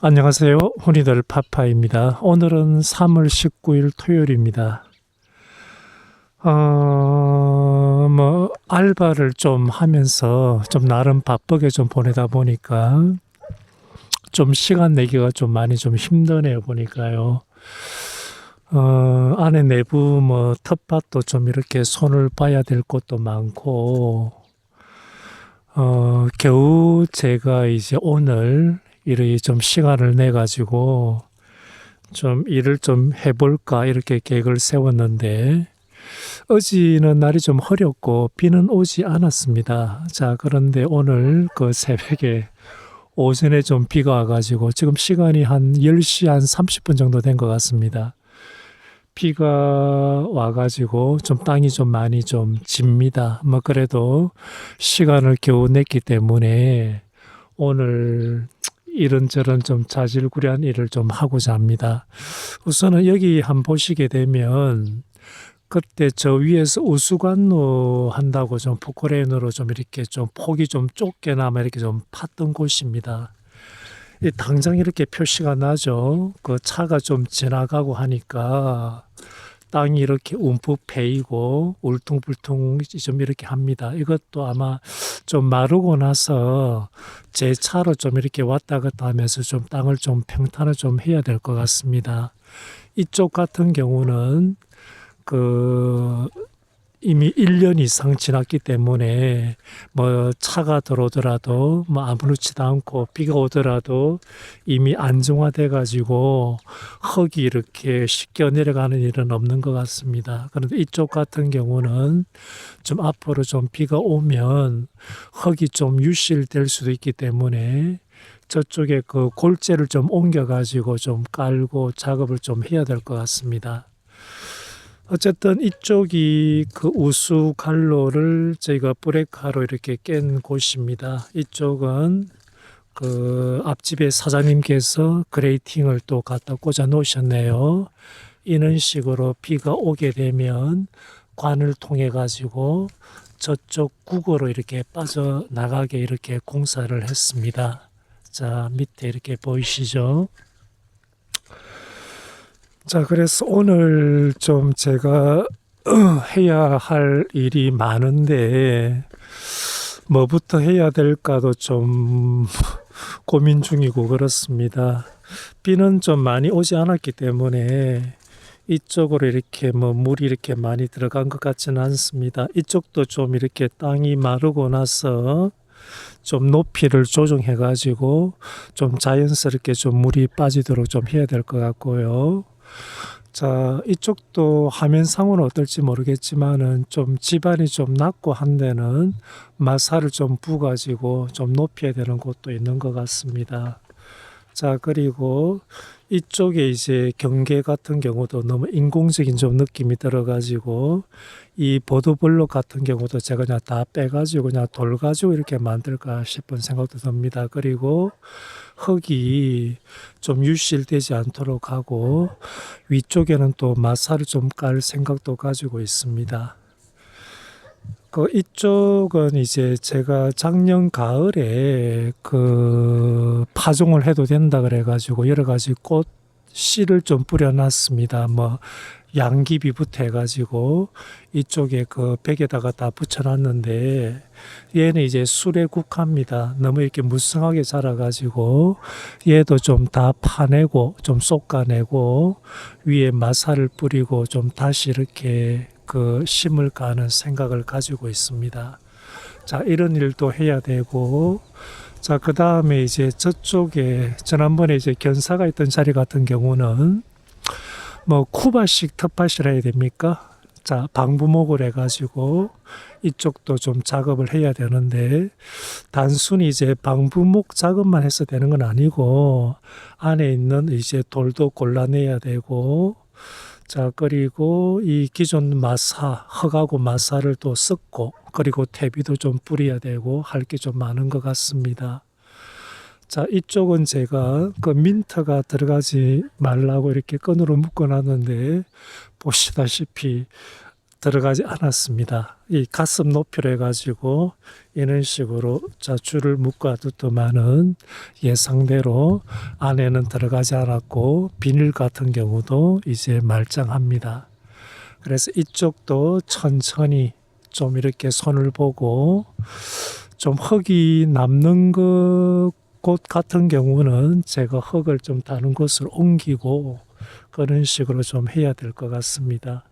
안녕하세요. 훈이들 파파입니다. 오늘은 3월 19일 토요일입니다. 알바를 좀 하면서 좀 나름 바쁘게 좀 보내다 보니까 좀 시간 내기가 좀 많이 좀 힘드네요, 보니까요. 안에 내부 텃밭도 좀 이렇게 손을 봐야 될 것도 많고, 겨우 제가 이제 오늘 이렇게 좀 시간을 내 가지고 좀 일을 좀 해볼까 이렇게 계획을 세웠는데 어제는 날이 좀 흐렸고 비는 오지 않았습니다. 자, 그런데 오늘 그 새벽에 오전에 좀 비가 와가지고 지금 시간이 한 10시 한 30분 정도 된 것 같습니다. 비가 와가지고 좀 땅이 좀 많이 좀 집니다. 그래도 시간을 겨우 냈기 때문에 오늘 이런저런 좀 자질구레한 일을 좀 하고자 합니다. 우선은 여기 한번 보시게 되면 그때 저 위에서 우수관로 한다고 좀 포크레인으로 좀 이렇게 좀 폭이 좀 좁게나마 이렇게 좀 팠던 곳입니다. 당장 이렇게 표시가 나죠. 그 차가 좀 지나가고 하니까 땅이 이렇게 움푹 패이고 울퉁불퉁 좀 이렇게 합니다. 이것도 아마 좀 마르고 나서 제 차로 좀 이렇게 왔다 갔다 하면서 좀 땅을 좀 평탄을 좀 해야 될 것 같습니다. 이쪽 같은 경우는 그 이미 1년 이상 지났기 때문에 차가 들어오더라도 아무렇지도 않고 비가 오더라도 이미 안정화돼 가지고 흙이 이렇게 씻겨 내려가는 일은 없는 것 같습니다. 그런데 이쪽 같은 경우는 좀 앞으로 좀 비가 오면 흙이 좀 유실될 수도 있기 때문에 저쪽에 그 골재를 좀 옮겨 가지고 좀 깔고 작업을 좀 해야 될 것 같습니다. 어쨌든 이쪽이 그 우수 갈로를 저희가 브레이크하러 이렇게 깬 곳입니다. 이쪽은 그 앞집의 사장님께서 그레이팅을 또 갖다 꽂아 놓으셨네요. 이런 식으로 비가 오게 되면 관을 통해 가지고 저쪽 국으로 이렇게 빠져나가게 이렇게 공사를 했습니다. 자, 밑에 이렇게 보이시죠? 자, 그래서 오늘 좀 제가 해야 할 일이 많은데 뭐부터 해야 될까도 좀 고민 중이고 그렇습니다. 비는 좀 많이 오지 않았기 때문에 이쪽으로 이렇게 물이 이렇게 많이 들어간 것 같지는 않습니다. 이쪽도 좀 이렇게 땅이 마르고 나서 좀 높이를 조정해 가지고 좀 자연스럽게 좀 물이 빠지도록 좀 해야 될 것 같고요. 자, 이쪽도 화면상으로는 어떨지 모르겠지만은 좀 집안이 좀 낮고 한 데는 마사를 좀 부가지고 좀 높여야 되는 곳도 있는 것 같습니다. 자, 그리고 이쪽에 이제 경계 같은 경우도 너무 인공적인 좀 느낌이 들어가지고 이 보도블록 같은 경우도 제가 그냥 다 빼가지고 그냥 돌 가지고 이렇게 만들까 싶은 생각도 듭니다. 그리고 흙이 좀 유실되지 않도록 하고 위쪽에는 또 마사를 좀 깔 생각도 가지고 있습니다. 그 이쪽은 이제 제가 작년 가을에 그 파종을 해도 된다 그래가지고 여러 가지 꽃 씨를 좀 뿌려놨습니다. 양귀비부터 해가지고 이쪽에 그 벽에다가 다 붙여놨는데 얘는 이제 술에 국합니다. 너무 이렇게 무성하게 자라가지고 얘도 좀 다 파내고 좀 솎아내고 위에 마사를 뿌리고 좀 다시 이렇게 그 심을까 하는 생각을 가지고 있습니다. 자, 이런 일도 해야 되고, 자, 그 다음에 이제 저쪽에 지난번에 이제 견사가 있던 자리 같은 경우는 쿠바식 텃밭이라 해야 됩니까? 자, 방부목을 해가지고 이쪽도 좀 작업을 해야 되는데 단순히 이제 방부목 작업만 해서 되는 건 아니고 안에 있는 이제 돌도 골라내야 되고 자, 그리고 이 기존 마사, 흙하고 마사를 또 섞고, 그리고 퇴비도 좀 뿌려야 되고, 할 게 좀 많은 것 같습니다. 자, 이쪽은 제가 그 민트가 들어가지 말라고 이렇게 끈으로 묶어 놨는데, 보시다시피 들어가지 않았습니다. 이 가슴 높이로 해가지고 이런 식으로 자 줄을 묶어두더만은 예상대로 안에는 들어가지 않았고 비닐 같은 경우도 이제 말짱합니다. 그래서 이쪽도 천천히 좀 이렇게 손을 보고 좀 흙이 남는 곳 같은 경우는 제가 흙을 좀 다른 곳으로 옮기고 그런 식으로 좀 해야 될 것 같습니다.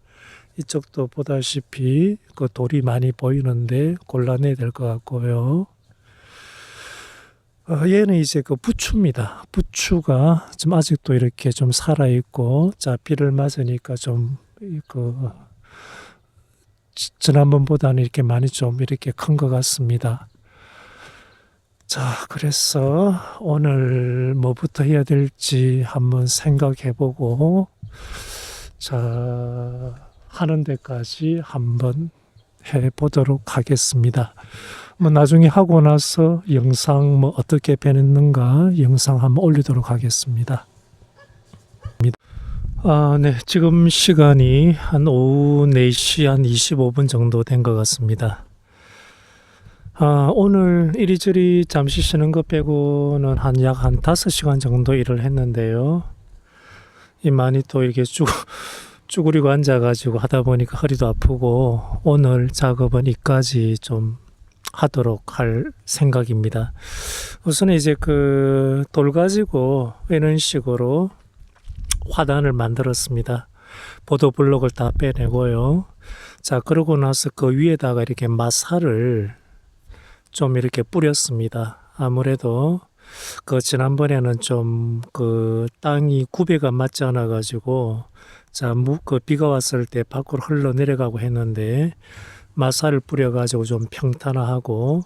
이쪽도 보다시피 그 돌이 많이 보이는데 골라내야 될 것 같고요. 얘는 이제 그 부추입니다. 부추가 좀 아직도 이렇게 좀 살아있고, 자, 비를 맞으니까 좀, 지난번보다는 이렇게 많이 좀 이렇게 큰 것 같습니다. 자, 그래서 오늘 뭐부터 해야 될지 한번 생각해보고, 자, 하는 데까지 한번 해보도록 하겠습니다. 뭐 나중에 하고 나서 영상 뭐 어떻게 변했는가 영상 한번 올리도록 하겠습니다. 네, 지금 시간이 한 오후 4시 한 25분 정도 된 것 같습니다. 오늘 이리저리 잠시 쉬는 것 빼고는 약 한 5시간 정도 일을 했는데요. 많이 또 이렇게 쭈그리고 앉아가지고 하다 보니까 허리도 아프고 오늘 작업은 이까지 좀 하도록 할 생각입니다. 우선 이제 그 돌 가지고 이런 식으로 화단을 만들었습니다. 보도블록을 다 빼내고요. 자, 그러고 나서 그 위에다가 이렇게 마살을 좀 이렇게 뿌렸습니다. 아무래도 그 지난번에는 좀 그 땅이 구배가 맞지 않아 가지고 자, 그 비가 왔을 때 밖으로 흘러내려가고 했는데 마살을 뿌려가지고 좀 평탄화하고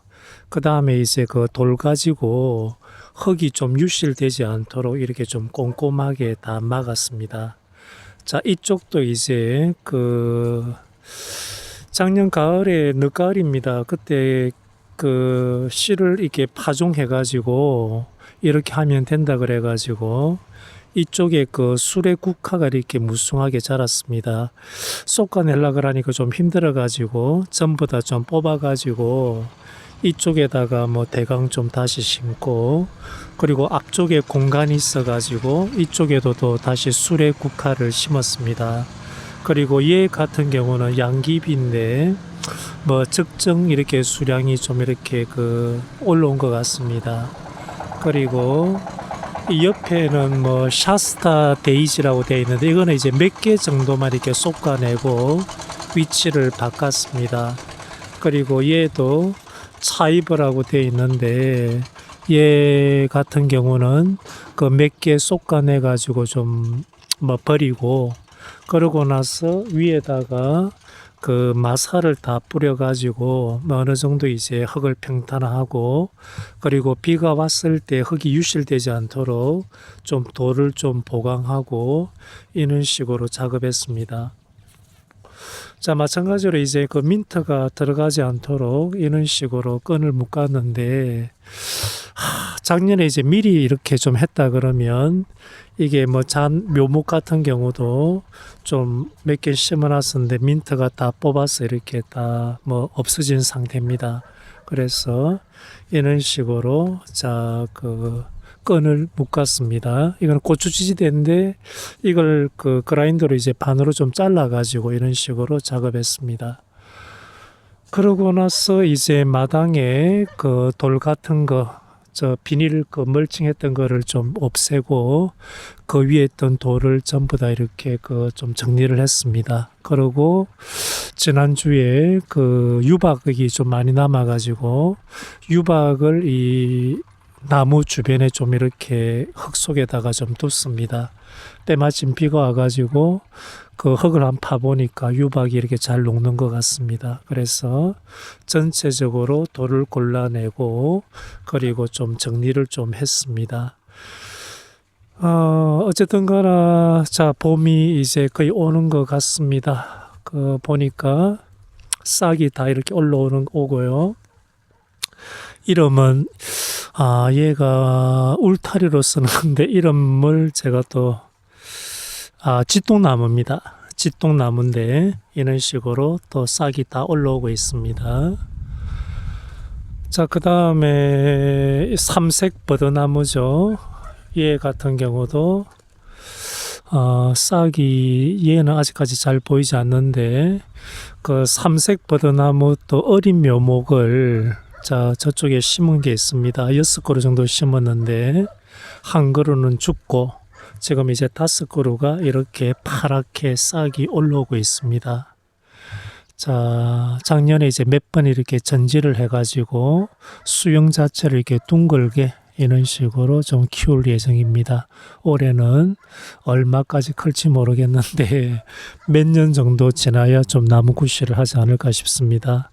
그 다음에 이제 그 돌 가지고 흙이 좀 유실되지 않도록 이렇게 좀 꼼꼼하게 다 막았습니다. 자, 이쪽도 이제 그 작년 가을에 늦가을입니다. 그때 그 씨를 이렇게 파종해가지고 이렇게 하면 된다 그래가지고 이쪽에 그 수레 국화가 이렇게 무성하게 자랐습니다. 솎아내려 그러니까 좀 힘들어가지고 전부 다 좀 뽑아가지고 이쪽에다가 뭐 대강 좀 다시 심고 그리고 앞쪽에 공간이 있어가지고 이쪽에도 또 다시 수레 국화를 심었습니다. 그리고 얘 같은 경우는 양귀비인데 뭐 적정 이렇게 수량이 좀 이렇게 그 올라온 것 같습니다. 그리고 이 옆에는 뭐 샤스타 데이지라고 되어 있는데 이거는 이제 몇 개 정도만 이렇게 솎아내고 위치를 바꿨습니다. 그리고 얘도 차이버라고 되어 있는데 얘 같은 경우는 그 몇 개 솎아내 가지고 좀 뭐 버리고 그러고 나서 위에다가 그 마살을 다 뿌려가지고 어느 정도 이제 흙을 평탄화하고 그리고 비가 왔을 때 흙이 유실되지 않도록 좀 돌을 좀 보강하고 이런 식으로 작업했습니다. 자, 마찬가지로 이제 그 민트가 들어가지 않도록 이런 식으로 끈을 묶었는데 작년에 이제 미리 이렇게 좀 했다 그러면 이게 뭐 묘목 같은 경우도 좀 몇 개 심어놨었는데 민트가 다 뽑아서 이렇게 다 뭐 없어진 상태입니다. 그래서 이런 식으로 자, 그 끈을 묶었습니다. 이건 고추지지대인데 이걸 그 그라인더로 이제 반으로 좀 잘라가지고 이런 식으로 작업했습니다. 그러고 나서 이제 마당에 그 돌 같은 거 비닐 그 멀칭했던 거를 좀 없애고 그 위에 있던 돌을 전부 다 이렇게 그 좀 정리를 했습니다. 그리고 지난주에 그 유박이 좀 많이 남아가지고 유박을 이 나무 주변에 좀 이렇게 흙 속에다가 좀 뒀습니다. 때마침 비가 와가지고 그 흙을 한번 파보니까 유박이 이렇게 잘 녹는 것 같습니다. 그래서 전체적으로 돌을 골라내고 그리고 좀 정리를 좀 했습니다. 어쨌든 거나 자, 봄이 이제 거의 오는 것 같습니다. 그 보니까 싹이 다 이렇게 오고요. 이름은 얘가 울타리로 쓰는데 이름을 제가 또 짓똥나무입니다. 찌똥나무인데 이런 식으로 또 싹이 다 올라오고 있습니다. 자, 그 다음에 삼색 버드나무죠. 얘 같은 경우도 싹이 얘는 아직까지 잘 보이지 않는데 그 삼색 버드나무 또 어린 묘목을 자 저쪽에 심은 게 있습니다. 6그루 정도 심었는데 한 그루는 죽고 지금 이제 5그루가 이렇게 파랗게 싹이 올라오고 있습니다. 자, 작년에 이제 몇 번 이렇게 전지를 해가지고 수영 자체를 이렇게 둥글게 이런 식으로 좀 키울 예정입니다. 올해는 얼마까지 클지 모르겠는데 몇 년 정도 지나야 좀 나무 구실을 하지 않을까 싶습니다.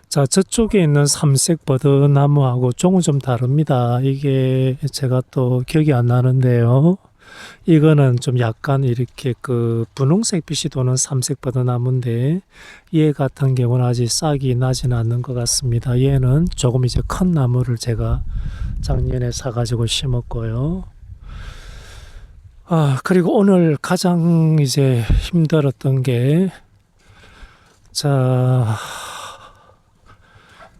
자, 저쪽에 있는 삼색 버드나무하고 종은 좀 다릅니다. 이게 제가 또 기억이 안 나는데요. 이거는 좀 약간 이렇게 그 분홍색 빛이 도는 삼색 버드나무인데 얘 같은 경우는 아직 싹이 나지는 않는 것 같습니다. 얘는 조금 이제 큰 나무를 제가 작년에 사가지고 심었고요. 그리고 오늘 가장 이제 힘들었던 게 자,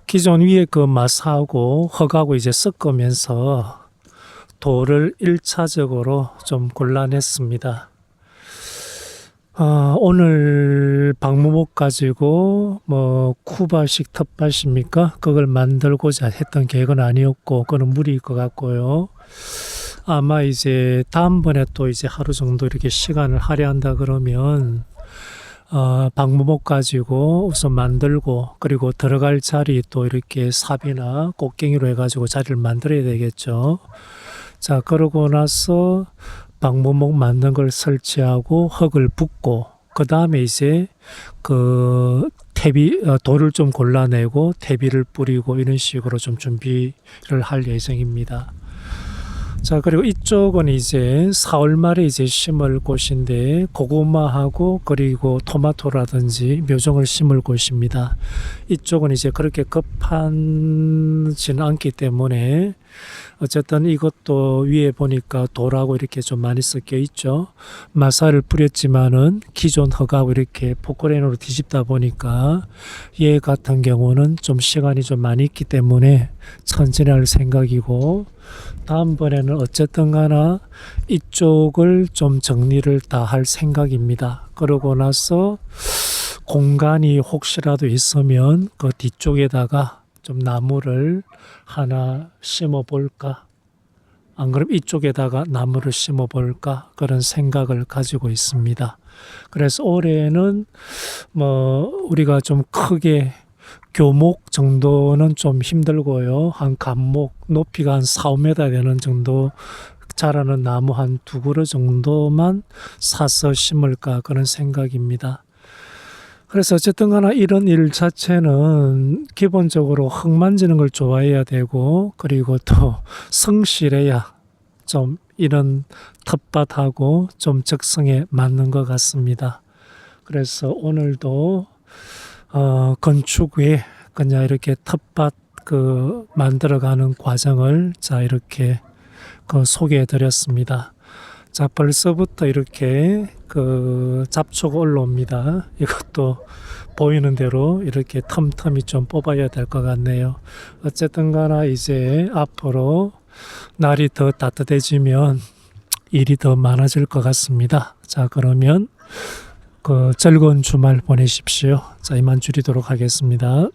기존 위에 그 마사하고 흙하고 이제 섞으면서 돌을 1차적으로 좀 곤란했습니다. 오늘 방무목 가지고 뭐 쿠바식 텃밭입니까? 그걸 만들고자 했던 계획은 아니었고 그거는 무리일 것 같고요. 아마 이제 다음번에 또 이제 하루 정도 이렇게 시간을 할애한다 그러면 방무목 가지고 우선 만들고 그리고 들어갈 자리 또 이렇게 삽이나 꽃갱이로 해가지고 자리를 만들어야 되겠죠. 자, 그러고 나서 방무목 만든 걸 설치하고 흙을 붓고 그 다음에 이제 그 돌을 좀 골라내고 퇴비를 뿌리고 이런 식으로 좀 준비를 할 예정입니다. 자, 그리고 이쪽은 이제 4월 말에 이제 심을 곳인데 고구마하고 그리고 토마토라든지 묘종을 심을 곳입니다. 이쪽은 이제 그렇게 급하지는 않기 때문에 어쨌든 이것도 위에 보니까 돌하고 이렇게 좀 많이 섞여 있죠. 마사를 뿌렸지만은 기존 흙하고 이렇게 포크레인으로 뒤집다 보니까 얘 같은 경우는 좀 시간이 좀 많이 있기 때문에 천천히 할 생각이고 다음번에는 어쨌든 가나 이쪽을 좀 정리를 다 할 생각입니다. 그러고 나서 공간이 혹시라도 있으면 그 뒤쪽에다가 좀 나무를 하나 심어 볼까? 안 그럼 이쪽에다가 나무를 심어 볼까? 그런 생각을 가지고 있습니다. 그래서 올해는 뭐 우리가 좀 크게 교목 정도는 좀 힘들고요. 한 감목 높이가 한 4, 5m 되는 정도 자라는 나무 한 2그루 정도만 사서 심을까 그런 생각입니다. 그래서 어쨌든 간에 이런 일 자체는 기본적으로 흙 만지는 걸 좋아해야 되고 그리고 또 성실해야 좀 이런 텃밭하고 좀 적성에 맞는 것 같습니다. 그래서 오늘도 건축 외에 그냥 이렇게 텃밭 만들어가는 과정을 자 이렇게 소개해 드렸습니다. 자, 벌써부터 이렇게 잡초가 올라옵니다. 이것도 보이는 대로 이렇게 틈틈이 좀 뽑아야 될 것 같네요. 어쨌든 가나 이제 앞으로 날이 더 따뜻해지면 일이 더 많아질 것 같습니다. 자, 그러면 즐거운 주말 보내십시오. 자, 이만 줄이도록 하겠습니다.